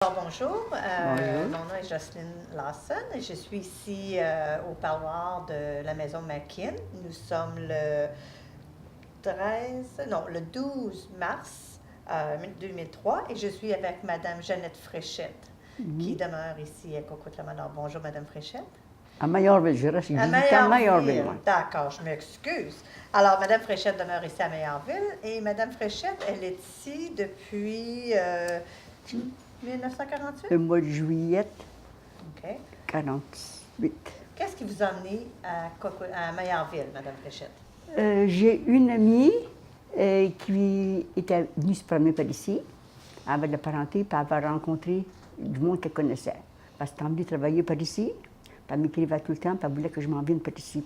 Alors, bonjour, Bonjour. mon nom est Jocelyne Lawson et je suis ici au parloir de la maison McKinn. Nous sommes le 12 mars 2003 et je suis avec Madame Jeannette Fréchette qui demeure ici à Coquitlam-Nord. Bonjour Madame Fréchette. À Maillardville, je reste À 18 ans à Maillardville. Maillardville. Moi. D'accord, je m'excuse. Alors, Madame Fréchette demeure ici à Maillardville et Madame Fréchette, elle est ici depuis 1948? Le mois de juillet OK. 48. Qu'est-ce qui vous a amené à Maillardville, Madame Fréchette? J'ai une amie qui était venue se promener par ici. Elle avait de la parenté, puis elle avait rencontré du monde qu'elle connaissait. Parce qu'elle est venue travailler par ici, puis elle m'écrivait tout le temps, puis elle voulait que je m'en vienne par ici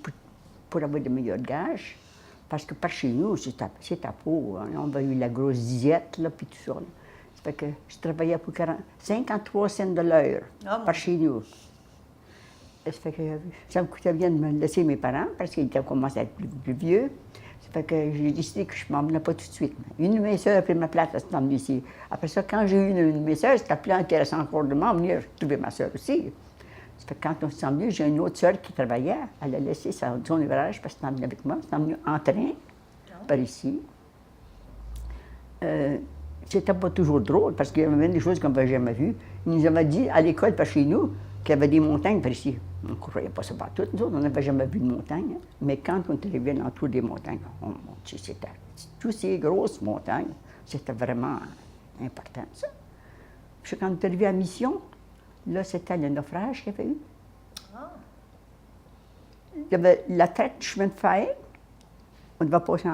pour avoir de meilleurs gages. Parce que par chez nous, c'est à peau. Hein. On a eu la grosse diète, là, puis tout ça. Là. Ça fait que je travaillais pour 53 cents de l'heure par chez nous. Ça fait que ça me coûtait bien de me laisser mes parents parce qu'ils commençaient à être plus vieux. Ça fait que j'ai décidé que je ne m'en venais pas tout de suite. Une de mes soeurs a pris ma place à ce moment ici. Après ça, quand j'ai eu une de mes soeurs, c'était plus intéressant encore de m'en venir trouver ma soeur aussi. Ça fait que quand on s'est emmené, j'ai une autre soeur qui travaillait. Elle a laissé son ouvrage parce qu'elle s'est emmenée avec moi. Elle s'est emmenée en train par ici. C'était pas toujours drôle parce qu'il y avait des choses qu'on n'avait jamais vues. Ils nous avaient dit à l'école par chez nous qu'il y avait des montagnes par ici. On ne croyait pas ça partout, nous autres, on n'avait jamais vu de montagne. Hein. Mais quand on est arrivé dans l'entour des montagnes, oh mon Dieu, c'était toutes ces grosses montagnes, c'était vraiment important, ça. Puis quand on est arrivé à Mission, là, c'était le naufrage qu'il y avait eu. Ah. Il y avait la traite du chemin de fer, on devait passer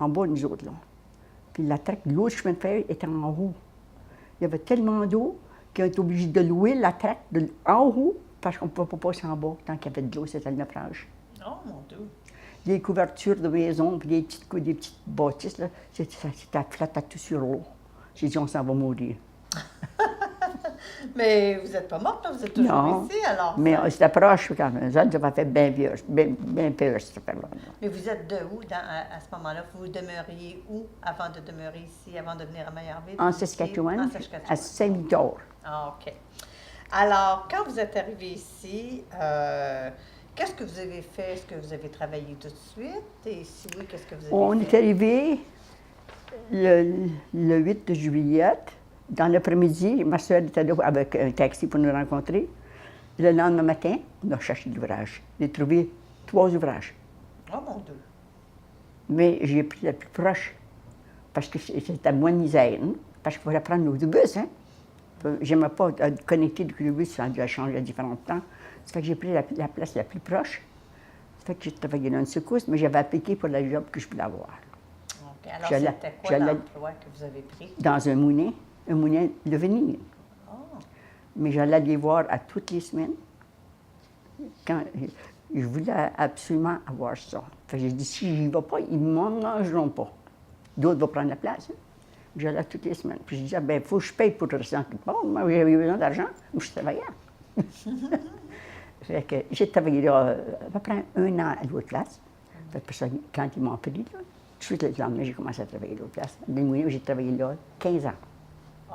en bas, nous autres, là. Puis la traite de l'autre chemin de fer était en haut. Il y avait tellement d'eau qu'on était obligé de louer la traite en haut parce qu'on ne pouvait pas passer en bas tant qu'il y avait de l'eau, c'était le naufrage. Oh, mon Dieu! Les couvertures de maison, puis des petites bâtisses, là, c'était flat à tout sur l'eau. J'ai dit, on s'en va mourir. Mais vous n'êtes pas morte, là, vous êtes toujours Non, ici, alors? mais c'était proche quand même. Ça nous a fait bien peur, cette affaire-là. Mais vous êtes de où à ce moment-là? Vous demeuriez où avant de demeurer ici, avant de venir à Maillardville? En Saskatchewan, En Saskatchewan. à Saint-Victor. Ah, OK. Alors, quand vous êtes arrivé ici, qu'est-ce que vous avez fait? Est-ce que vous avez travaillé tout de suite? Et si oui, qu'est-ce que vous avez fait? On est arrivé le 8 juillet. Dans l'après-midi, ma soeur était là avec un taxi pour nous rencontrer. Le lendemain matin, on a cherché l'ouvrage. J'ai trouvé 3 ouvrages. Oh, mon Dieu! Mais j'ai pris la plus proche, parce que c'était moins de misère, hein? Parce qu'il fallait prendre l'autobus. Hein? Je n'aimais pas connecter l'autobus, ça a dû changer à différents temps. Ça fait que j'ai pris la place la plus proche. Ça fait que j'ai travaillé dans une secousse, mais j'avais appliqué pour la job que je voulais avoir. OK. Alors, c'était quoi l'emploi que vous avez pris? Dans un moulin de vanille. Oh. Mais j'allais les voir à toutes les semaines. Quand je voulais absolument avoir ça. Fait que j'ai dit, si je n'y vais pas, ils ne m'en mangeront pas. D'autres vont prendre la place. Hein. J'allais toutes les semaines. Puis je disais, bien, il faut que je paye pour rester en quelque part. Moi, j'avais besoin d'argent. Moi, je travaillais. Fait que j'ai travaillé là à peu près 1 an à l'autre place. Fait que ça, quand ils m'ont pris, là, tout de suite le lendemain, j'ai commencé à travailler à l'autre place. Dans le moulin, j'ai travaillé là 15 ans.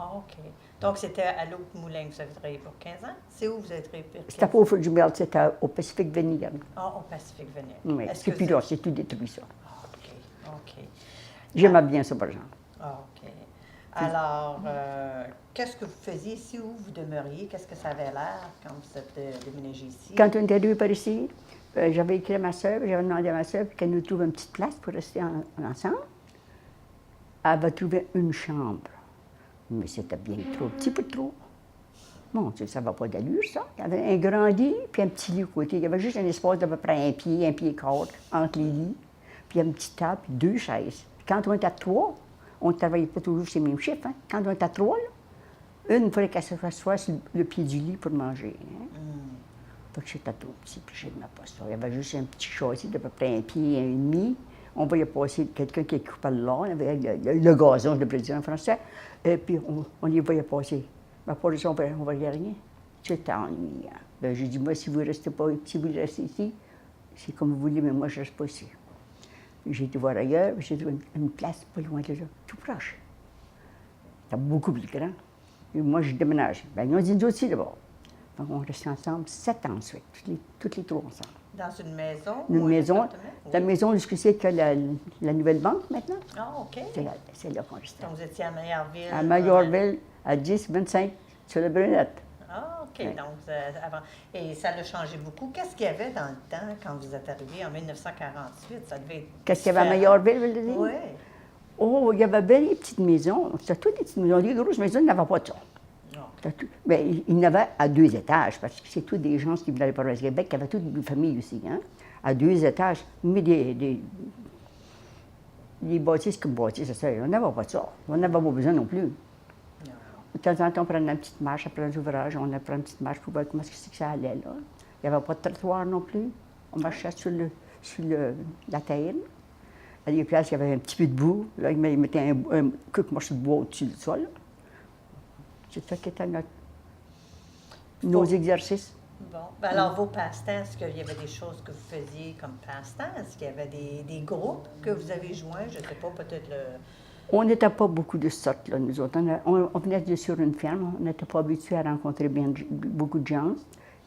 Ah, OK. Donc, c'était à l'autre moulin que vous avez travaillé pour 15 ans? C'est où vous avez travaillé pour 15 ans? C'était pas au Fort du Belt, c'était au Pacific Vineyard. Ah, au Pacific Vineyard. Oui, c'est plus là, c'est tout détruit, ça. Ah, OK, OK. J'aimais bien ça, par exemple. Ah, OK. Alors, qu'est-ce que vous faisiez ici, où vous demeuriez? Qu'est-ce que ça avait l'air quand vous êtes déménagé ici? Quand on est arrivé par ici, j'avais écrit à ma soeur, j'avais demandé à ma soeur qu'elle nous trouve une petite place pour rester ensemble. Elle va trouver une chambre. Mais c'était bien trop, petit peu trop. Mon Dieu, ça ne va pas d'allure, ça. Il y avait un grand lit, puis un petit lit au côté. Il y avait juste un espace d'à peu près un pied quart entre les lits. Puis une petite table, puis 2 chaises. Puis quand on était à 3, on ne travaillait pas toujours ces mêmes chiffres. Hein. Quand on était à 3, là, une, il fallait qu'elle s'assoie sur le pied du lit pour manger. Hein. Fait que j'étais trop petit, puis je n'aimais pas ça. Il y avait juste un petit châssis d'à peu près un pied et demi. On voyait passer quelqu'un qui coupait le lawn, avec le gazon, je devrais dire en français. Et puis, on les voyait passer. Mais pour ça, on ne voyait rien. C'était ennuyant. Ben, j'ai dit, moi, si vous restez ici, c'est comme vous voulez, mais moi, je ne reste pas ici. J'ai été voir ailleurs, j'ai trouvé une place pas loin de là, tout proche. C'était beaucoup plus grand. Et moi, je déménage. Ben, ils ont dit nous aussi d'abord. Donc, on restait ensemble 7 ans ensuite, toutes les trois ensemble. Dans une maison? Une ou un maison, appartement? la Oui. maison jusqu'à c'est que la nouvelle banque maintenant, Ah, OK. c'est là qu'on restait. Donc, vous étiez à Maillardville? À Maillardville, à 10-25, sur la Brunette. Ah, OK. Ouais. Donc, avant. Et ça l'a changé beaucoup. Qu'est-ce qu'il y avait dans le temps quand vous êtes arrivé en 1948? Ça devait être. Qu'est-ce qu'il y avait à différent. Maillardville, vous le dites? Oui. Oh, il y avait bien des petites maisons. C'était toutes des petites maisons. Les grosses maisons, ils n'avaient pas de ça. Non. Bien, il y en avait à 2 étages, parce que c'est tous des gens qui venaient de la province de Québec, qui avaient toute une famille aussi, hein? À 2 étages. Mais des bâtisses comme bâtisses, ça, on n'avait pas de ça. On n'avait pas besoin non plus. Non. De temps en temps, on prenait une petite marche après les ouvrages, on prenait une petite marche pour voir comment c'est que ça allait, là. Il n'y avait pas de trottoir non plus. On marchait sur la terre. À des places, il y avait un petit peu de boue. Là, ils mettaient un quelques morceaux de bois au-dessus du sol. C'est ça qui était nos exercices. Bon. Ben alors, vos passe-temps, est-ce qu'il y avait des choses que vous faisiez comme passe-temps? Est-ce qu'il y avait des groupes que vous avez joints? Je ne sais pas, peut-être le. On n'était pas beaucoup de sortes, là, nous autres. On venait de sur une ferme, on n'était pas habitués à rencontrer beaucoup de gens.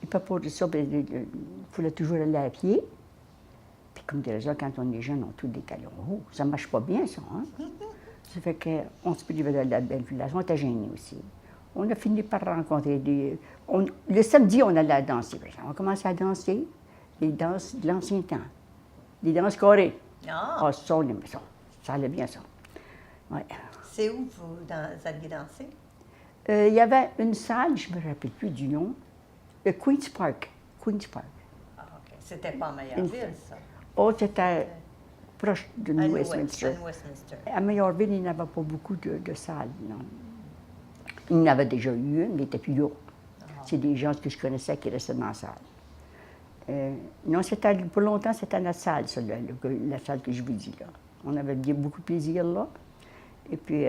Et pas pour ça, il fallait toujours aller à pied. Puis comme des raisons, quand on est jeune, on a tous des calons. Oh, ça ne marche pas bien, ça, hein? Ça fait qu'on se privait de la belle village. On était gênés aussi. On a fini par rencontrer le samedi, on allait à danser. On a commencé à danser les danses de l'ancien temps. Les danses carrées. Ah! Ah, ça, on aimait ça. Ça allait bien, ça. Ouais. C'est où vous alliez danser? Il y avait une salle, je ne me rappelle plus du nom, le Queen's Park. Queen's Park. Ah, OK. C'était pas à Maillardville, ça? Oh, c'était proche de À Westminster. à Westminster. À Maillardville, il n'y avait pas beaucoup de salles, non. Il y en avait déjà eu une, mais il n'était plus là. C'est des gens que je connaissais qui restaient dans la salle. Non, pour longtemps, c'était notre salle, ça, la salle que je vous dis, là. On avait bien beaucoup de plaisir là. Et puis,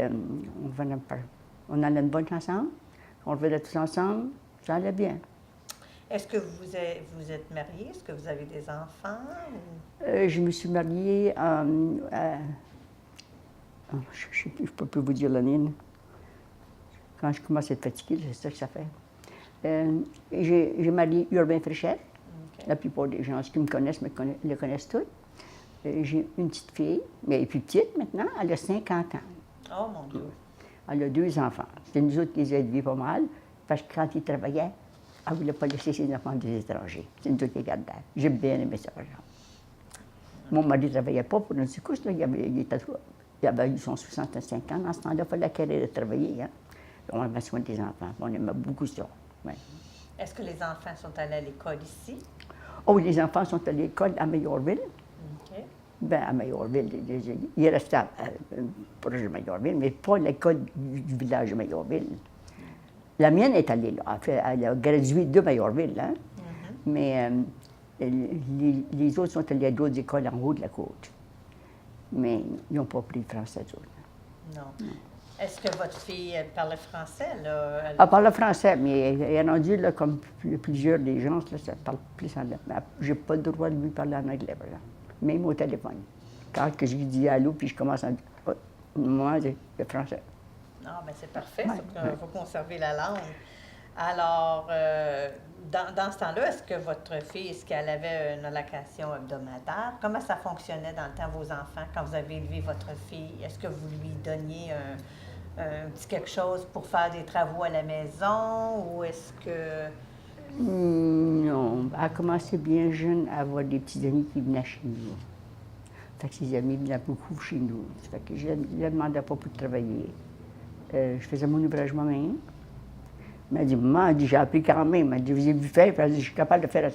on allait une bonne ensemble. On revenait tous ensemble. Ça allait bien. Est-ce que vous êtes mariés? Est-ce que vous avez des enfants? Je me suis mariée je ne peux plus vous dire l'année. Quand je commence à être fatiguée, c'est ça que ça fait. J'ai marié Urbain Fréchette. OK. La plupart des gens qui me connaissent le connaissent tous. J'ai une petite fille, mais elle est plus petite maintenant, elle a 50 ans. Oh, mon Dieu. Elle a 2 enfants. C'est nous autres qui les avons élevés pas mal, parce que quand ils travaillaient, elle ne voulait pas laisser ses enfants des étrangers. C'est nous autres qui les gardaient. J'ai bien aimé ça, par exemple. Mon mari ne travaillait pas pour nous couches, là. Il avait eu son 65 ans. Dans ce temps-là, il fallait qu'elle ait travailler. Hein. On avait soin des enfants. On aimait beaucoup ça. Ouais. Est-ce que les enfants sont allés à l'école ici? Oh, les enfants sont à l'école à Maillardville. OK. Ben, à Maillardville, il restait proche de Maillardville, mais pas l'école du village de Maillardville. La mienne est allée là. Elle a gradué de Maillardville, hein? Mais les autres sont allés à d'autres écoles en haut de la côte. Mais ils n'ont pas pris le français, eux autres. Non. Est-ce que votre fille elle parlait français, là? Elle parle français, mais elle est rendue, là, comme plusieurs des gens, là, ça parle plus anglais. Je n'ai pas le droit de lui parler en anglais, par exemple. Même au téléphone. Quand que je lui dis allô, puis je commence à dire, moi, c'est français. Non, mais c'est parfait. Ouais, Il faut conserver la langue. Alors, dans ce temps-là, est-ce que votre fille, est-ce qu'elle avait une allocation hebdomadaire? Comment ça fonctionnait dans le temps, vos enfants, quand vous avez élevé votre fille? Est-ce que vous lui donniez un petit quelque chose pour faire des travaux à la maison ou est-ce que... Non, elle a commencé bien jeune à avoir des petits amis qui venaient chez nous. Fait que ses amis venaient beaucoup chez nous. Fait que je ne demandais pas pour travailler. Je faisais mon ouvrage moi-même. Elle m'a dit, maman, j'ai appris quand même. Elle m'a dit, vous avez vu faire? Elle dit, je suis capable de faire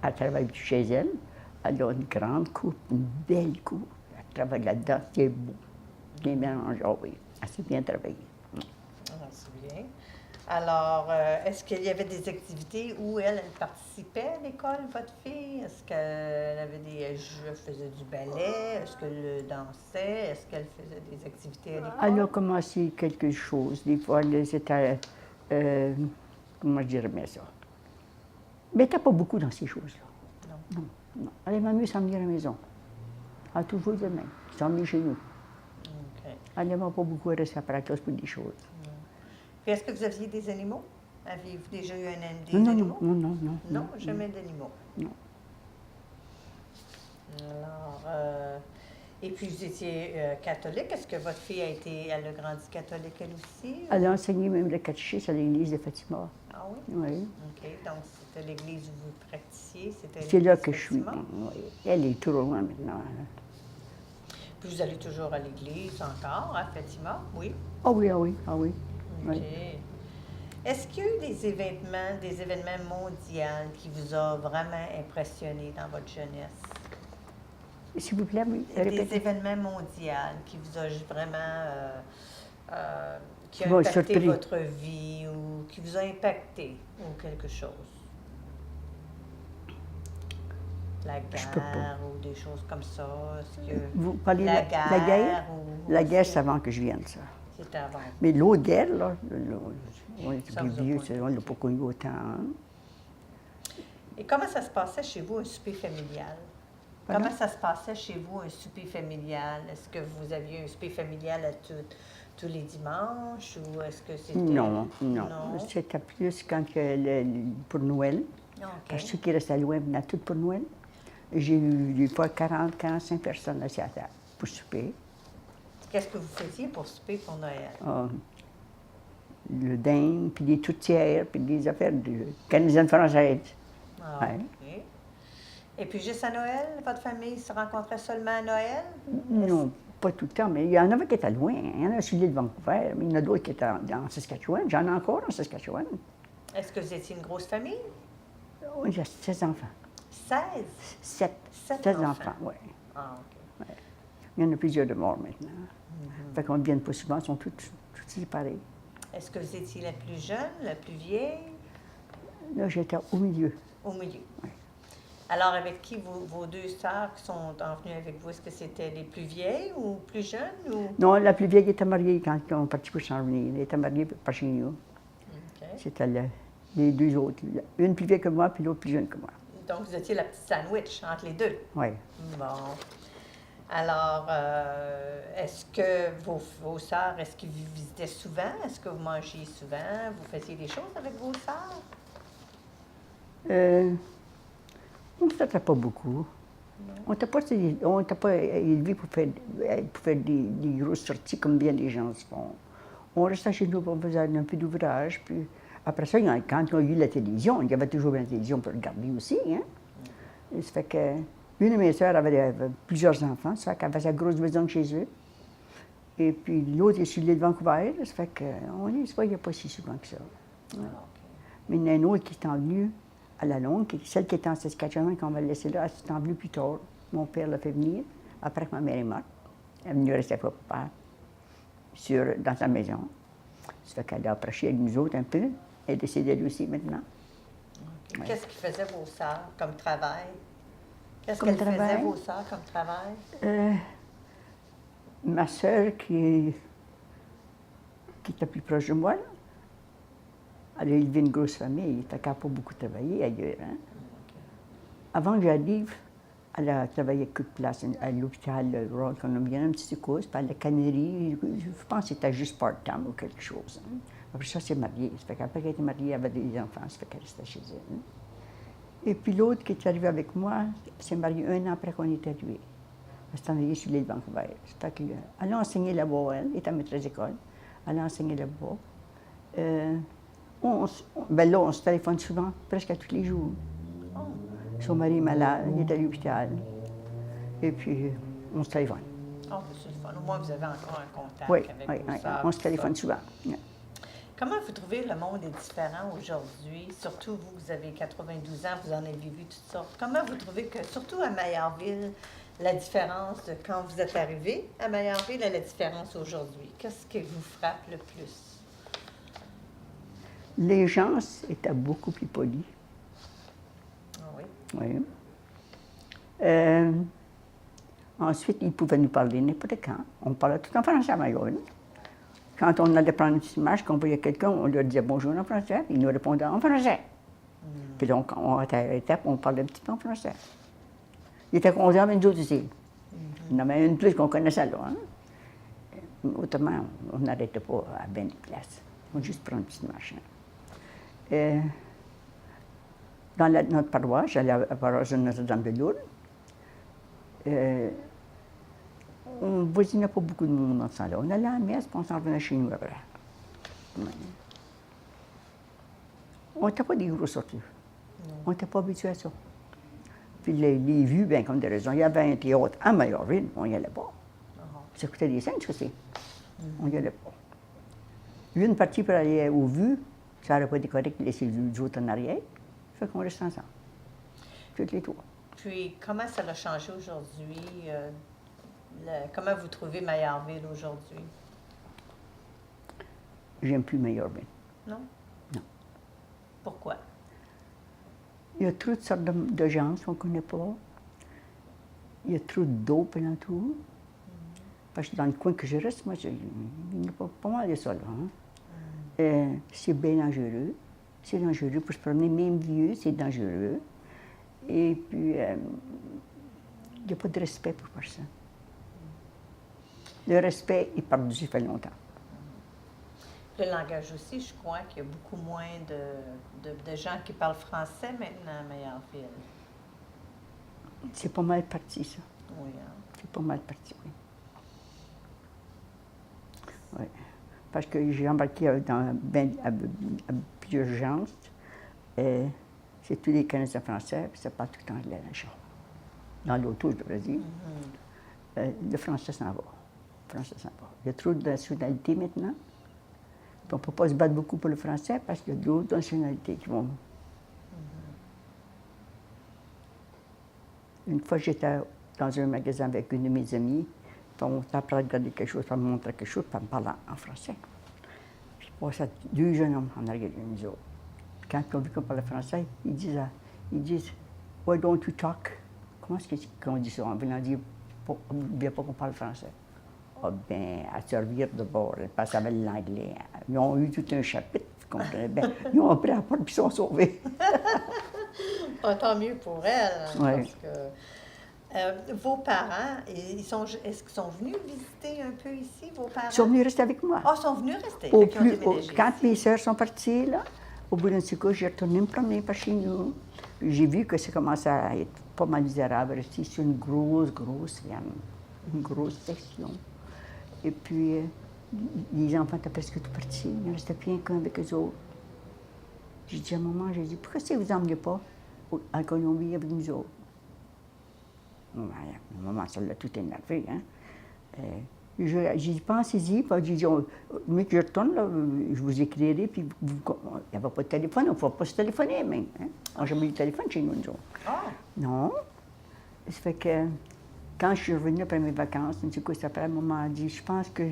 elle travaille chez elle. Elle a une grande coupe, une belle coupe. Elle travaille là-dedans, c'est beau. Bien mélangé, oui. Elle s'est bien travaillée. Ah, c'est bien. Alors, est-ce qu'il y avait des activités où elle participait à l'école, votre fille? Est-ce qu'elle avait faisait du ballet? Est-ce qu'elle dansait? Est-ce qu'elle faisait des activités à l'école? Elle a commencé quelque chose. Des fois, c'était... comment je dirais bien ça? Mais elle n'était pas beaucoup dans ces choses-là. Non. Non. Elle aimait mieux s'emmener à la maison. Elle a toujours de même. S'emmener chez nous. OK. Elle n'aimait pas beaucoup rester après la classe pour des choses. Puis est-ce que vous aviez des animaux? Aviez-vous déjà eu des Non, animaux? non, non, non. Non, jamais d'animaux. Non. Alors, et puis vous étiez catholique. Est-ce que votre fille elle a grandi catholique elle aussi? Elle a enseigné même le catéchisme à l'église de Fatima. Ah oui? Oui. OK. Donc, c'était l'église où vous pratiquiez? C'est là l'église que je suis. Fatima? Oui. Elle est trop loin maintenant. Puis vous allez toujours à l'église encore, à Fatima? Oui. Ah oui, ah oui, ah oui. OK. Oui. Est-ce qu'il y a eu des événements mondiaux qui vous ont vraiment impressionné dans votre jeunesse? S'il vous plaît, oui. Des Répétez. événements mondiaux qui vous ont vraiment qui Qui ont m'ont impacté surpris. votre vie ou qui vous ont impacté ou quelque chose? La Je peux pas. guerre ou des choses comme ça? Est-ce que Vous parlez de la la guerre? ou La guerre, est-ce c'est que avant que je vienne, ça. c'était avant? Mais l'autre guerre, là, on est Ça plus vous a vieux, pas on ne l'a pas connu autant. Hein. Et comment ça se passait chez vous, un souper familial? Pardon? Comment ça se passait chez vous, un souper familial? Est-ce que vous aviez un souper familial tous les dimanches ou est-ce que c'était... Non, non. Non? C'était plus quand pour Noël. OK. Parce que ceux qui restaient loin venaient tous pour Noël. J'ai eu des fois 40, 45 personnes assis à table pour souper. Qu'est-ce que vous faisiez pour souper pour Noël? Ah, le dinde, puis des tourtières, puis des affaires de canadiennes françaises. Ah, Ouais. OK. Et puis juste à Noël, votre famille se rencontrait seulement à Noël? Non, pas tout le temps, mais il y en avait qui étaient loin. Il y en a sur l'île de Vancouver, mais il y en a d'autres qui étaient en Saskatchewan. J'en ai encore en Saskatchewan. Est-ce que vous étiez une grosse famille? On a 16 enfants. 16? 7. Sept 16 enfants. enfants, oui. Ah, OK. Il y en a plusieurs de morts maintenant. Fait qu'on ne vient pas souvent, ils sont tous séparés. Est-ce que vous étiez la plus jeune, la plus vieille? Là, j'étais au milieu. Au milieu. Oui. Alors, avec qui vos deux sœurs qui sont venues avec vous, est-ce que c'était les plus vieilles ou plus jeunes? Ou... Non, la plus vieille était mariée quand on est parti pour s'en venir. Elle était mariée par chez nous. OK. C'était les deux autres. Une plus vieille que moi, puis l'autre plus jeune que moi. Donc, vous étiez la petite sandwich entre les deux. Oui. Bon. Alors, est-ce que vos sœurs, est-ce qu'ils vous visitaient souvent? Est-ce que vous mangiez souvent? Vous faisiez des choses avec vos sœurs? On ne sortait pas beaucoup. On n'était pas élevés pour faire des grosses sorties comme bien les gens se font. On restait chez nous, on faisait un peu d'ouvrage. Puis après ça, quand il y a eu la télévision, il y avait toujours la télévision pour regarder aussi. Hein? Et ça fait que une de mes sœurs avait plusieurs enfants, ça fait qu'elle faisait grosse maison chez eux. Et puis l'autre est sur l'île de Vancouver, ça fait qu'on ne se voyait pas si souvent que ça. Ah, OK. Mais il y en a une autre qui est en venue à la longue, celle qui était en Saskatchewan, qu'on va laisser là, elle s'est en venue plus tard. Mon père l'a fait venir, après que ma mère est morte. Elle est venue rester avec papa dans sa maison. Ça fait qu'elle a approché avec nous autres un peu. Elle est décédée elle aussi maintenant. OK. Ouais. Qu'est-ce qu'ils faisaient vos sœurs comme travail? Qu'est-ce Comme qu'elles faisaient travail? vos sœurs comme travail? Ma sœur, qui était plus proche de moi, là, elle a élevé une grosse famille, fait qu'elle n'a pas beaucoup travaillé ailleurs. Hein? Avant que j'arrive, elle a travaillé à quelques places, à l'hôpital Royal Columbia, un petit secousse, puis à la cannerie, je pense que c'était juste part-time ou quelque chose. Hein? Après ça, elle s'est mariée. Ça fait qu'après qu'elle était mariée, elle avait des enfants, ça fait qu'elle restait chez elle. Hein? Et puis l'autre qui est arrivée avec moi, s'est mariée un an après qu'on est arrivé. Elle s'est envoyée sur l'île de Vancouver. Ça fait qu'elle a enseigné là-bas, elle était maîtresse d'école. Elle a enseigné là-bas. Là, on se téléphone souvent, presque à tous les jours. Oh. Son mari est malade, il est à l'hôpital. Et puis, on se téléphone. Oh, c'est le fun. Au moins, vous avez encore un contact Oui, avec oui, vos oui, sœurs. on se tout téléphone ça. souvent. Oui. Comment vous trouvez le monde est différent aujourd'hui? Surtout vous avez 92 ans, vous en avez vu toutes sortes. Comment vous trouvez que, surtout à Maillardville, la différence de quand vous êtes arrivé à Maillardville et la différence aujourd'hui? Qu'est-ce qui vous frappe le plus? Les gens étaient beaucoup plus polis. Ah oui? Oui. Ensuite, ils pouvaient nous parler n'importe quand. On parlait tout en français à Maillardville. Quand on allait prendre une petite marche, qu'on voyait quelqu'un, on leur disait bonjour en français, ils nous répondaient en français. Puis donc, on était à l'étape, on parlait un petit peu en français. Ils étaient contents avec nous autres aussi. Il y en avait une plus qu'on connaissait là. Hein? Autrement, on n'arrêtait pas à 20 places. On va juste prendre une petite marche. Dans notre paroisse, j'allais à la paroisse de Notre-Dame de Lourdes. On ne voisinait pas beaucoup de monde dans ce temps-là. On allait à la messe, puis on s'en revenait chez nous après. Ouais. On n'était pas des gros sorties. On n'était pas habitués à ça. Puis les vues, bien comme des raisons, il y avait un théâtre à Mayorville, on n'y allait pas. Ça coûtait des cents, c'est. On n'y allait pas. Une partie pour aller aux vues, ça n'aurait pas été correct de laisser les autres en arrière. Fait qu'on reste ensemble. Toutes les trois. Puis, comment ça a changé aujourd'hui? Comment vous trouvez Maillardville aujourd'hui? J'aime plus Mayorville. Non? Non. Pourquoi? Il y a trop de sortes de gens qu'on ne connaît pas. Il y a trop d'eau pendant tout. Parce que dans le coin que je reste, moi, il n'y a pas mal de ça là. Hein. C'est bien dangereux. C'est dangereux pour se promener, même vieux, c'est dangereux. Et puis, il n'y a pas de respect pour personne. Le respect est perdu, ça fait longtemps. Le langage aussi, je crois qu'il y a beaucoup moins de gens qui parlent français maintenant à Maillardville. C'est pas mal parti, ça. Oui, hein? C'est pas mal parti, oui. Oui. Parce que j'ai embarqué à plusieurs gens. C'est tous les Canadiens français, puis ça parle tout le temps anglais, dans l'auto, je devrais dire. Le français s'en va. Il y a trop de nationalités maintenant. Puis on ne peut pas se battre beaucoup pour le français parce qu'il y a d'autres nationalités qui vont. Une fois, j'étais dans un magasin avec une de mes amies, puis on était après regarder quelque chose, puis elle me montrait quelque chose, puis elle me parlait en français. Puis il passait 2 jeunes hommes en arrière de nous autres. Puis quand ils ont vu qu'on parlait français, ils disent Why don't you talk? Comment est-ce qu'on dit ça? On vient dire bien pas qu'on parle français. Ah bien, à servir de bord, parce qu'elle avait l'anglais. Ils ont eu tout un chapitre, vous comprenez bien. Ils ont appris à parler, puis ils sont sauvés. Tant mieux pour elle, Ouais. parce que vos parents, est-ce qu'ils sont venus visiter un peu ici, vos parents? Ils sont venus rester avec moi. Ah, ils sont venus rester. Fait qu'ils ont déménagé Quand ici. mes sœurs sont parties, là, au bout d'un petit coup, j'ai retourné me promener par chez nous. J'ai vu que ça commençait à être pas mal misérable. Rester sur une grosse ferme, une grosse section. Et puis, les enfants étaient presque tout partis. Il ne restait plus qu'un avec eux autres. J'ai dit à maman, pourquoi vous ne emmenez pas en Colombie avec nous autres? Maman, ça l'a tout énervé. Hein? J'ai dit, pensez-y. Puis j'ai dit, mais que je retourne, là, je vous écrirai. Puis il n'y avait pas de téléphone, on ne pouvait pas se téléphoner même. Hein? On n'a jamais eu de téléphone chez nous, nous autres. Ah! Non. Ça fait que quand je suis revenue après mes vacances, un petit coup, après, maman a dit, je pense que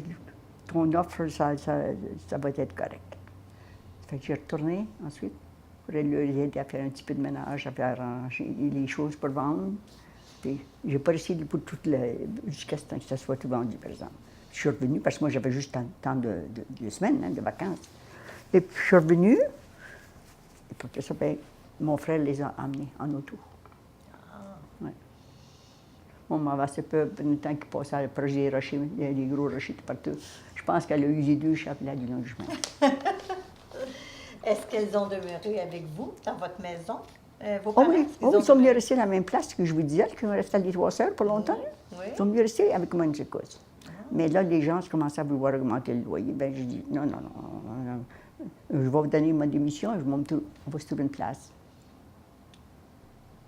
ton offre, ça va être correct. Ça fait que j'ai retourné ensuite pour leur aider à faire un petit peu de ménage, à faire arranger les choses pour vendre. Puis, j'ai pas réussi pour jusqu'à ce temps que ça soit tout vendu, par exemple. Je suis revenue, parce que moi, j'avais juste tant de semaines, hein, de vacances. Et puis, je suis revenue, et puis ça fait, mon frère les a amenés en auto. Ouais. Mon maman avait assez peur, pendant le temps qu'il passait à le projet des rochers, des gros rochers partout. Je pense qu'elle a eu les 2 chapelets du logement. Est-ce qu'elles ont demeuré avec vous, dans votre maison? Vos Oh parents, oui, est-ce qu'ils ont ils sont venus demeuré? rester à la même place que je vous disais, qu'ils ont resté les 3 sœurs pour longtemps. Oui. Ils sont venus rester avec moi une cause. Mais là, les gens commençaient à vouloir augmenter le loyer. Bien, j'ai dit, non. Je vais vous donner ma démission, on va se trouver une place.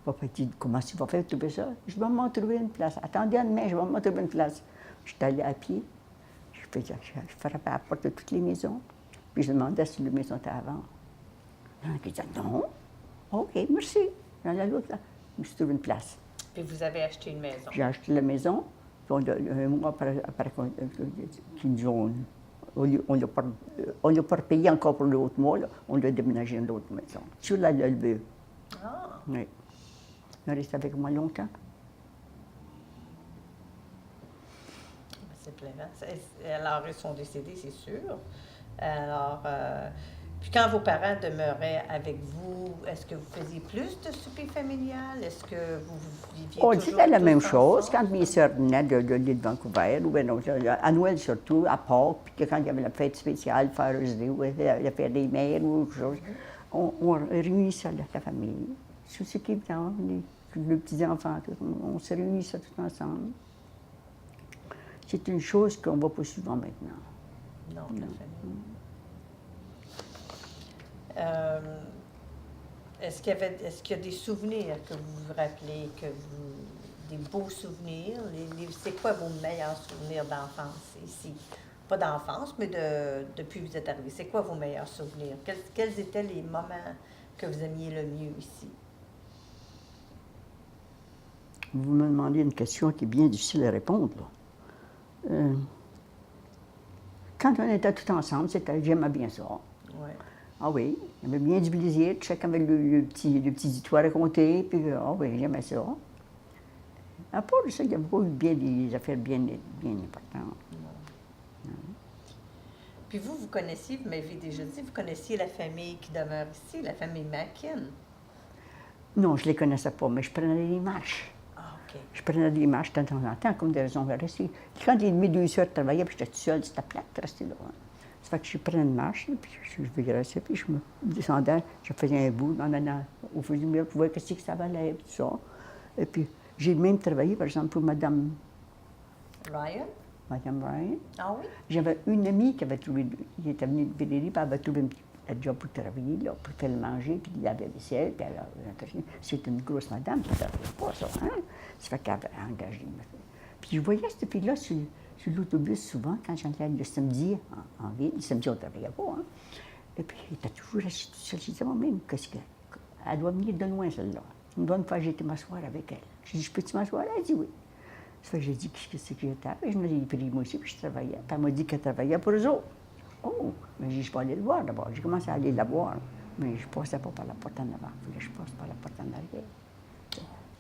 Papa dit, comment tu vas faire trouver ça? Je vais m'en trouver une place. Attendez à demain, je vais m'en trouver une place. Je suis allée à pied. Je frappais à la porte de toutes les maisons. Puis je demandais si les maisons étaient à vendre. Il y en a qui disaient, non. OK, merci. J'allais à l'autre, là. Je me suis trouvé une place. Puis vous avez acheté une maison. J'ai acheté la maison. Puis un mois après qu'ils nous ont. On l'a pas payé encore pour l'autre mois, là. On l'a déménagé dans l'autre maison. Sur la Lelbeu. Ah! Oui. Il est resté avec moi longtemps. C'est plaisant. Alors, ils sont décédés, c'est sûr. Alors, Puis quand vos parents demeuraient avec vous, est-ce que vous faisiez plus de souper familial? Est-ce que vous viviez On toujours disait la même tous chose ensemble? quand mes sœurs venaient de l'île de Vancouver, ou bien non, à Noël surtout, à Pâques, puis que quand il y avait la fête spéciale, Father's Day, ou la fête des mères, ou autre chose, on réunissait la famille. Tout ce qui est les petits-enfants, on se réunissait tous ensemble. C'est une chose qu'on ne voit pas souvent maintenant. Non, la famille. Est-ce qu'il y a des souvenirs que vous vous rappelez, des beaux souvenirs? C'est quoi vos meilleurs souvenirs d'enfance ici? Pas d'enfance, mais depuis que vous êtes arrivés. C'est quoi vos meilleurs souvenirs? Quels étaient les moments que vous aimiez le mieux ici? Vous me demandez une question qui est bien difficile à répondre, là. Quand on était tous ensemble, j'aimais bien ça. Oui. Ah oui, il y avait bien du plaisir. Chacun avait le petit histoire à raconter. Puis, ah oui, j'aimais ça. À part de ça, il y avait pas eu bien des affaires bien importantes. Puis vous connaissiez, vous m'avez déjà dit, vous connaissiez la famille qui demeure ici, la famille Mackin. Non, je ne les connaissais pas, mais je prenais des marches. Ah, OK. Je prenais des marches de temps en temps, comme des raisons de rester. Quand mes deux soeurs travaillaient, puis j'étais toute seule, c'était plate de rester là. Ça fait que je prenais une marche, puis je virais puis je me descendais, je faisais un bout en allant au fusil pour voir qu'est-ce que ça valait, tout ça. Et puis, j'ai même travaillé, par exemple, pour Madame Ryan? Ryan. Ah oui? J'avais une amie qui était venue de Valérie, puis elle avait trouvé un job pour travailler, là, pour faire le manger, puis laver la vaisselle, puis c'était une grosse madame, ça ne travaillait pas, ça, hein? Ça fait qu'elle avait engagé. Puis je voyais cette fille-là sur l'autobus souvent, quand j'allais le samedi en ville. Le samedi, on ne travaillait pas, hein? Et puis, elle était toujours assise toute seule. Je disais, moi-même, qu'est-ce qu'elle... Elle doit venir de loin, celle-là. Une bonne fois, j'ai été m'asseoir avec elle. J'ai dit, je peux-tu m'asseoir? Elle a dit oui. Ça fait que j'ai dit, qu'est-ce que j'étais? Et je me l'ai pris, moi aussi, puis je travaillais. Puis elle m'a dit qu'elle travaillait pour eux autres. Oh! Mais j'ai dit, je vais aller le voir d'abord. J'ai commencé à aller la voir. Mais je ne passais pas par la porte en avant. Il fallait que je passe par la porte en arrière.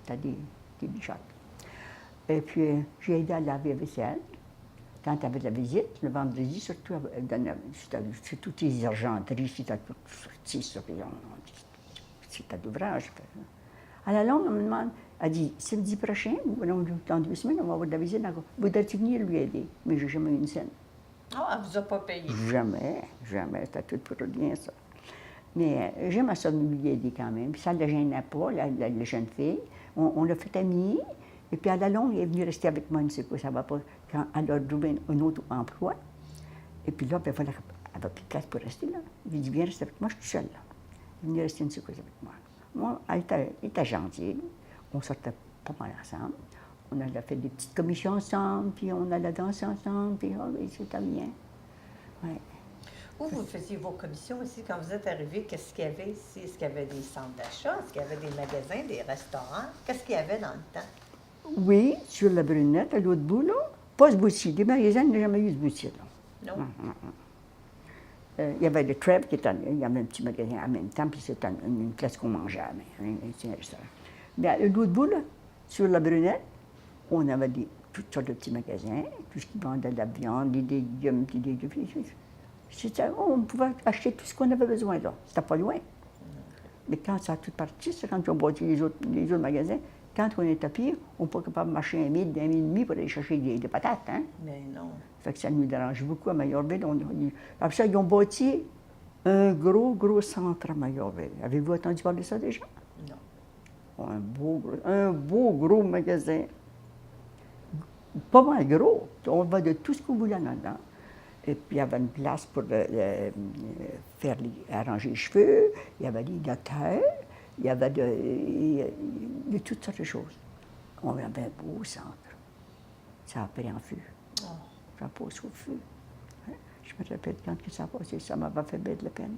C'était des chocs. Et puis, j'ai aidé à laver la vaisselle. Quand tu avais de la visite, le vendredi, surtout, c'est toutes les argenteries, c'était tout sorti sur c'était d'ouvrage. À la longue, on me demande, elle dit, samedi prochain, ou dans 2 semaines, on va avoir de la visite. Voudrais-tu venir lui aider? Mais je n'ai jamais eu une scène. Ah, elle ne vous a pas payé? Jamais. C'était tout pour rien, ça. Mais j'aimais ça de lui aider quand même. Puis ça ne la gênait pas, la jeune fille. On l'a fait amie. Et puis à la longue, elle est venue rester avec moi, ne sais quoi, ça va pas. Quand elle a trouvé un autre emploi, et puis là, ben, elle n'avait plus de place pour rester là. Elle dit, viens rester avec moi, je suis seule là. Elle est venue rester, ne sais quoi, avec moi. Moi, elle était gentille. On sortait pas mal ensemble. On allait faire des petites commissions ensemble, puis on allait danser ensemble, puis oh, oui, c'était bien. Ouais. Où vous faisiez vos commissions ici quand vous êtes arrivé? Qu'est-ce qu'il y avait ici? Est-ce qu'il y avait des centres d'achat? Est-ce qu'il y avait des magasins, des restaurants? Qu'est-ce qu'il y avait dans le temps? Oui, sur la Brunette, à l'autre bout, là. Pas ce bout-ci. Des magasins, il n'y a jamais eu ce bout-ci, là. Non. Il y avait le Trev, il y avait un petit magasin en même temps, puis c'était une place qu'on mangeait, c'est un restaurant. Mais à l'autre bout, là, sur la Brunette, on avait toutes sortes de petits magasins, tout ce qui vendait de la viande, des légumes, on pouvait acheter tout ce qu'on avait besoin, là. C'était pas loin. Mais quand ça a tout parti, c'est quand on bâtit les autres magasins. Quand on est à pied, on n'est pas capable de marcher 1 mille, 1 mille et demi pour aller chercher des patates, hein? Mais non. Fait que ça nous dérange beaucoup à Mayorville. Après ça, ils ont bâti un gros centre à Mayorville. Avez-vous entendu parler de ça déjà? Non. Un beau gros magasin. Pas mal gros. On va de tout ce que vous voulez là-dedans. Et puis, il y avait une place pour arranger les cheveux. Il y avait des docteurs. Il y avait de toutes sortes de choses. On avait un beau centre. Ça a pris en feu. Oh. Ça a passé au feu. Je me rappelle quand ça a passé, ça m'avait fait bien de la peine.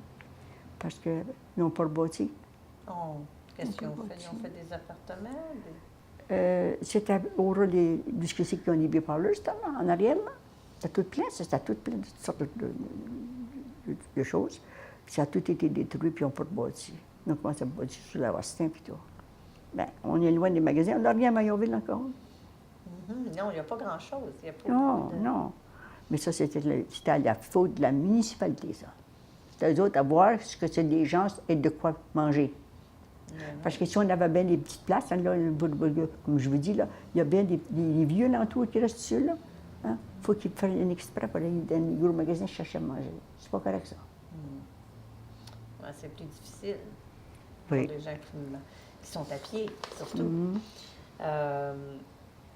Parce qu'ils n'ont pas rebâti. Oh. Qu'est-ce qu'ils ont fait? Ils ont fait des appartements? C'était au rôle de ce que c'est qu'ils ont les parleurs, c'était là, en arrière, là. C'était tout plein de toutes sortes de choses. Puis ça a tout été détruit, puis on n'a pas rebâti. Donc, on s'est bâti sur la Wastin, puis tout. Bien, on est loin des magasins. On n'a rien à Mayorville encore. Non, il n'y a pas grand-chose. Non. Mais ça, c'était à la faute de la municipalité, ça. C'est eux autres à voir ce que c'est des gens et de quoi manger. Parce que si on avait bien des petites places, hein, là, comme je vous dis, là, il y a bien des vieux alentours qui restent dessus. Il faut qu'ils fassent un exprès pour aller dans les gros magasins chercher à manger. C'est pas correct, ça. Ouais, c'est plus difficile pour les gens qui sont à pied, surtout.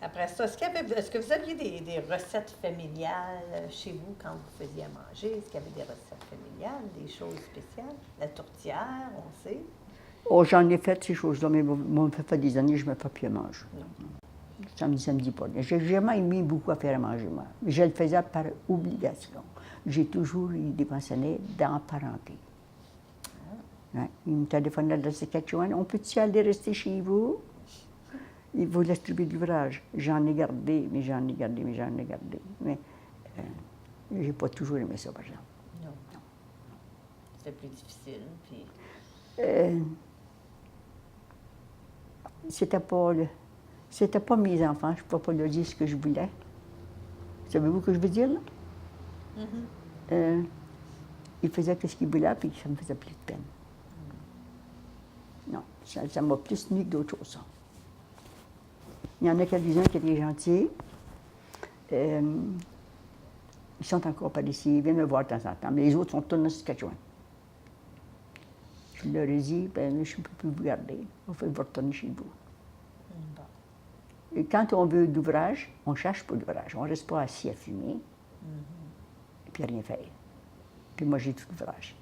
Après ça, est-ce que vous aviez des recettes familiales chez vous quand vous faisiez à manger? Est-ce qu'il y avait des recettes familiales, des choses spéciales? La tourtière, on sait. Oh, j'en ai fait ces choses-là, mais moi, ça fait des années que je ne me fais plus à manger. Ça me dit pas. J'ai jamais aimé beaucoup à faire à manger, moi. Je le faisais par obligation. J'ai toujours eu des pensionnaires dans parenté. Ouais. Ils me téléphonaient de la Saskatchewan. On peut-tu aller rester chez vous? Il vous laisse trouver de l'ouvrage. J'en ai gardé, mais j'en ai gardé. Mais j'ai pas toujours aimé ça, par exemple. Non. C'était plus difficile. Puis... C'était pas mes enfants. Je ne peux pas leur dire ce que je voulais. Savez-vous ce que je veux dire, là? Ils faisaient ce qu'ils voulaient, puis ça me faisait plus de peine. Non, ça m'a plus tenu que d'autres choses, ça. Il y en a quelques-uns qui étaient gentils. Ils sont encore par ici, ils viennent me voir de temps en temps. Mais les autres sont tous dans Saskatchewan. Je leur ai dit, ben, je ne peux plus vous garder. Il faut retourner chez vous. Et quand on veut d'ouvrage, on cherche pour l'ouvrage. On ne reste pas assis à fumer, et puis à rien faire. Puis moi, j'ai tout l'ouvrage.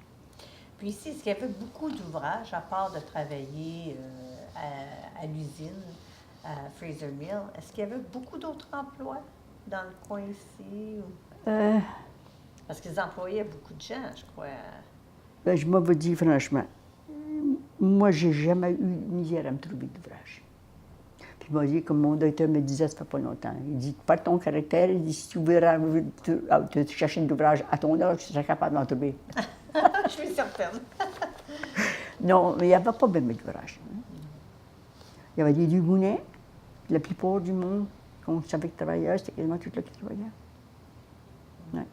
Puis ici, est-ce qu'il y avait beaucoup d'ouvrages, à part de travailler à l'usine, à Fraser Mill? Est-ce qu'il y avait beaucoup d'autres emplois dans le coin ici? Parce qu'ils employaient beaucoup de gens, je crois. Ben, je m'en vous dire franchement, moi, j'ai jamais eu de misère à me trouver d'ouvrage. Puis il m'a dit, comme mon docteur me disait, ça fait pas longtemps, il dit, par ton caractère, il dit, si tu veux te chercher d'ouvrage à ton âge, tu seras capable d'en trouver. Je suis certaine. Non, mais il n'y avait pas bien d'ouvrage. Il y avait des Dugounets. La plupart du monde, qu'on savait que travailleurs, c'était quasiment tout là qui travaillait. Ouais.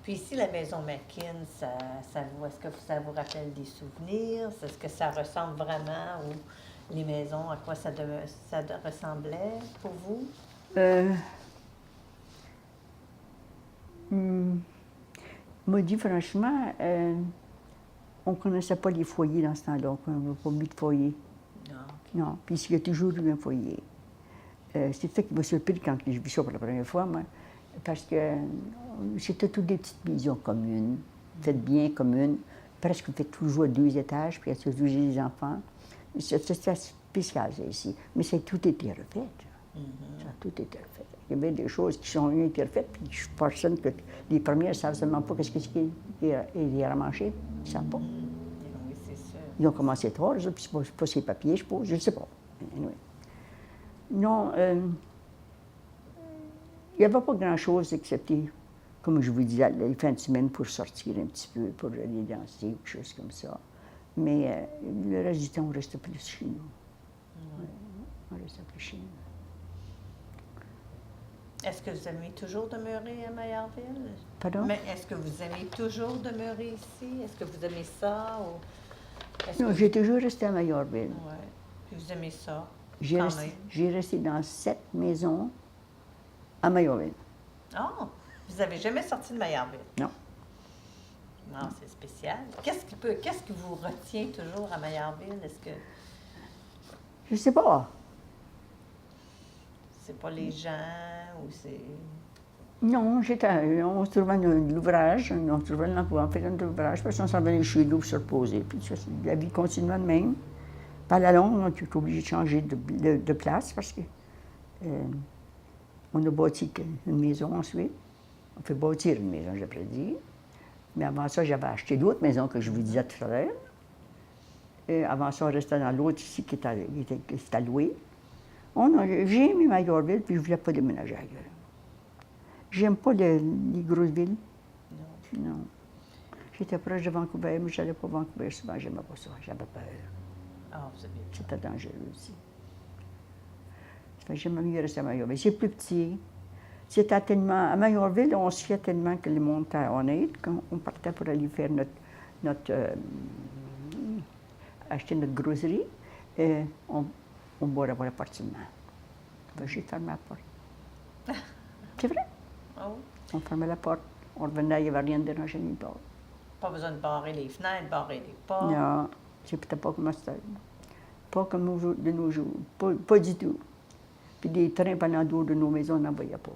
Puis ici, la maison McKinn, est-ce que ça vous rappelle des souvenirs? Est-ce que ça ressemble vraiment aux les maisons, à quoi ça ressemblait pour vous? Moi, dit franchement, on ne connaissait pas les foyers dans ce temps-là. On n'avait pas mis de foyer. Non. Non. Puis il y a toujours eu un foyer. C'est ça qui m'a surpris quand j'ai vu ça pour la première fois, moi. Parce que c'était toutes des petites maisons communes, faites bien communes, presque faites toujours à 2 étages, puis il y a toujours des enfants. C'était spécial, ça, ici. Mais ça a tout été refait. Ça a tout été refait. Il y avait des choses qui ont été refaites, puis je suis pas certaine que les premières ne savent seulement pas qu'est-ce qu'il y a à manger. Ils ne savent pas. Oui, c'est ça. Ils ont commencé tard, puis c'est pas ces papiers, je suppose, je ne sais pas. Anyway. Non, il n'y avait pas grand-chose excepté, comme je vous disais, les fins de semaine pour sortir un petit peu, pour aller danser, ou quelque chose comme ça. Mais le reste du temps, on restait plus chez nous. Ouais, on restait plus chez nous. Est-ce que vous aimez toujours demeurer à Maillardville? Pardon? Mais est-ce que vous aimez toujours demeurer ici? Est-ce que vous aimez ça? Non, j'ai toujours resté à Maillardville. Oui. Puis vous aimez ça? J'ai resté dans 7 maisons à Maillardville. Ah! Vous n'avez jamais sorti de Maillardville? Non. Non, c'est spécial. Qu'est-ce qui vous retient toujours à Maillardville? Est-ce que Je sais pas. c'est pas les gens ou c'est... Non, on se trouvait de l'ouvrage, on se trouvait l'emploi, on faisait de l'ouvrage, puis on s'en venait chez nous pour se reposer. Puis la vie continuait de même. Par la longue, on est obligé de changer de place parce que on a bâti une maison ensuite. On fait bâtir une maison, j'ai prédit. Mais avant ça, j'avais acheté d'autres maisons que je vous disais tout à l'heure. Et avant ça, on restait dans l'autre ici qui était loué. J'ai aimé Maillardville, puis je ne voulais pas déménager ailleurs. J'aime pas les grosses villes. Non. J'étais proche de Vancouver, mais je n'allais pas à Vancouver souvent, j'aimais pas ça, j'avais peur. Ah, vous avez... C'était dangereux aussi. J'aimais mieux rester à Maillardville. C'est plus petit. C'était tellement... À Maillardville, on se fiait tellement que le monde était honnête. Quand on partait pour aller faire acheter notre groserie, et on va avoir l'appartement. Ben, j'ai fermé la porte. C'est vrai? Oh. On fermait la porte. On revenait, il n'y avait rien de dérangeant nulle part. Pas besoin de barrer les fenêtres, barrer les portes. Non, c'est peut-être pas comme ça. Pas comme de nos jours. Pas du tout. Puis des trains pendant dehors de nos maisons, on n'en voyait pas.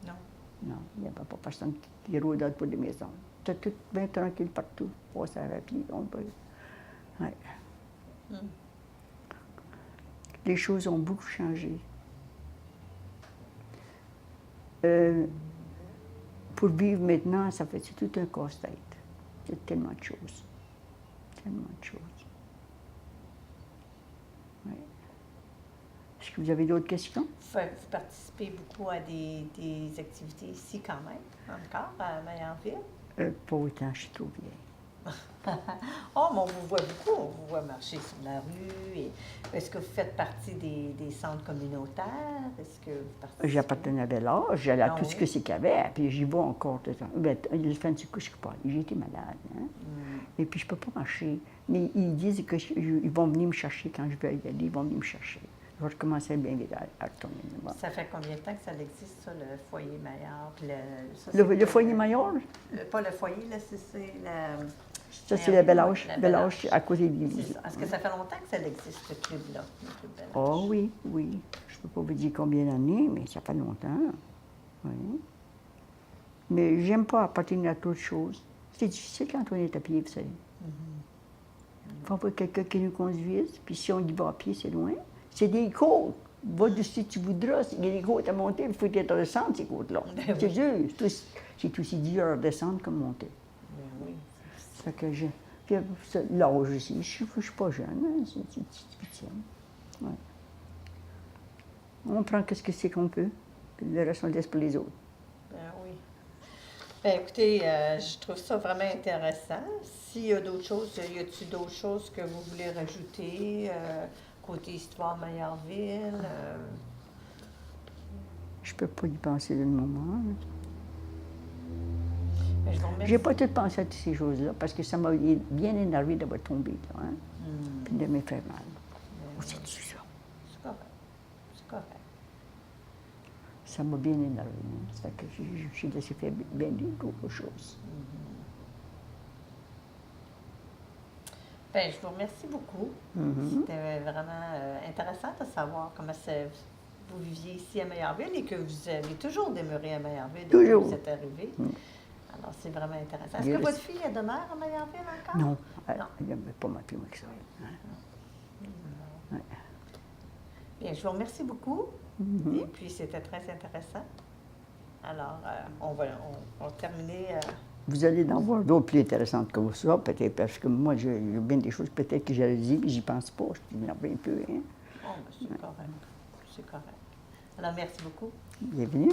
Non. Non, il n'y avait pas personne qui rôdait pour des maisons. C'était tout bien tranquille partout. On passait à pied, on peut. Ouais. Mm. Les choses ont beaucoup changé. Pour vivre maintenant, c'est tout un casse-tête. C'est tellement de choses. Tellement de choses. Ouais. Est-ce que vous avez d'autres questions? Vous participez beaucoup à des activités ici quand même, encore, à Maillardville? Pas autant, je suis trop vieille. Oh, mais on vous voit beaucoup, on vous voit marcher sur la rue. Est-ce que vous faites partie des centres communautaires? Est-ce que vous participez? J'appartenais à bel âge, j'allais à Ah tout ce oui? que c'est qu'il y avait, puis j'y vais encore de temps. Ben, le fin du coup, je ne suis pas allée, j'ai été malade. Hein? Mm. Et puis, je ne peux pas marcher. Mais ils disent qu'ils vont venir me chercher quand je vais y aller, ils vont venir me chercher. Je vais recommencer bien vite à retourner. Bon. Ça fait combien de temps que ça existe, ça, le foyer Maillard? Puis Le foyer Maillard, pas le foyer, là, c'est le... ça, c'est la Belle La Hache, Belle Hache. à côté de C'est l'église. ça. Est-ce que ça fait longtemps que ça existe, ce club-là, le club Belle Hache? Oh oui, oui. Je ne peux pas vous dire combien d'années, mais ça fait longtemps. Oui. Mais j'aime pas appartenir à d'autres choses. C'est difficile quand on est à pied, vous savez. Il faut avoir quelqu'un qui nous conduise, puis si on y va à pied, c'est loin. C'est des côtes. Va de si tu voudras. Il y a des côtes à monter, il faut être descendre, ces côtes-là. Ben C'est oui. dur. C'est aussi dur à descendre que monter. Ben oui. Ça fait que j'ai. Puis l'âge aussi, je ne suis pas jeune, hein, c'est 18e. Ouais. On prend ce que c'est qu'on peut, puis le reste, on laisse pour les autres. Ben oui. Ben écoutez, je trouve ça vraiment intéressant. S'il y a d'autres choses, y a-t-il d'autres choses que vous voulez rajouter côté histoire Maillardville? Je ne peux pas y penser d'un moment. Là. Ben, je vous remercie. J'ai pas tout pensé à toutes ces choses-là, parce que ça m'a bien énervé d'avoir tombé, là, hein, puis de me faire mal. Ben Oh, c'est tout ça. c'est correct. C'est correct. Ça m'a bien énervé. Hein. Ça fait que j'ai laissé faire bien d'autres choses. Ben, je vous remercie beaucoup. C'était vraiment intéressant de savoir comment vous viviez ici à Maillardville et que vous avez toujours demeuré à Maillardville depuis que Toujours. vous êtes arrivé. Alors, c'est vraiment intéressant. Est-ce Bien que votre reçu. fille elle demeure à Maillardville encore? Non, Non. elle n'aimait pas ma fille, moi, que ça. Hein. Ouais. Bien, je vous remercie beaucoup. Et puis, c'était très intéressant. Alors, on va terminer. Vous allez en voir d'autres plus intéressantes que ça, peut-être, parce que moi, j'ai bien des choses peut-être que j'allais dire, mais j'y pense pas. Je m'en vais un peu. Hein. Oh, ben, c'est correct. C'est correct. Alors, merci beaucoup. Bienvenue.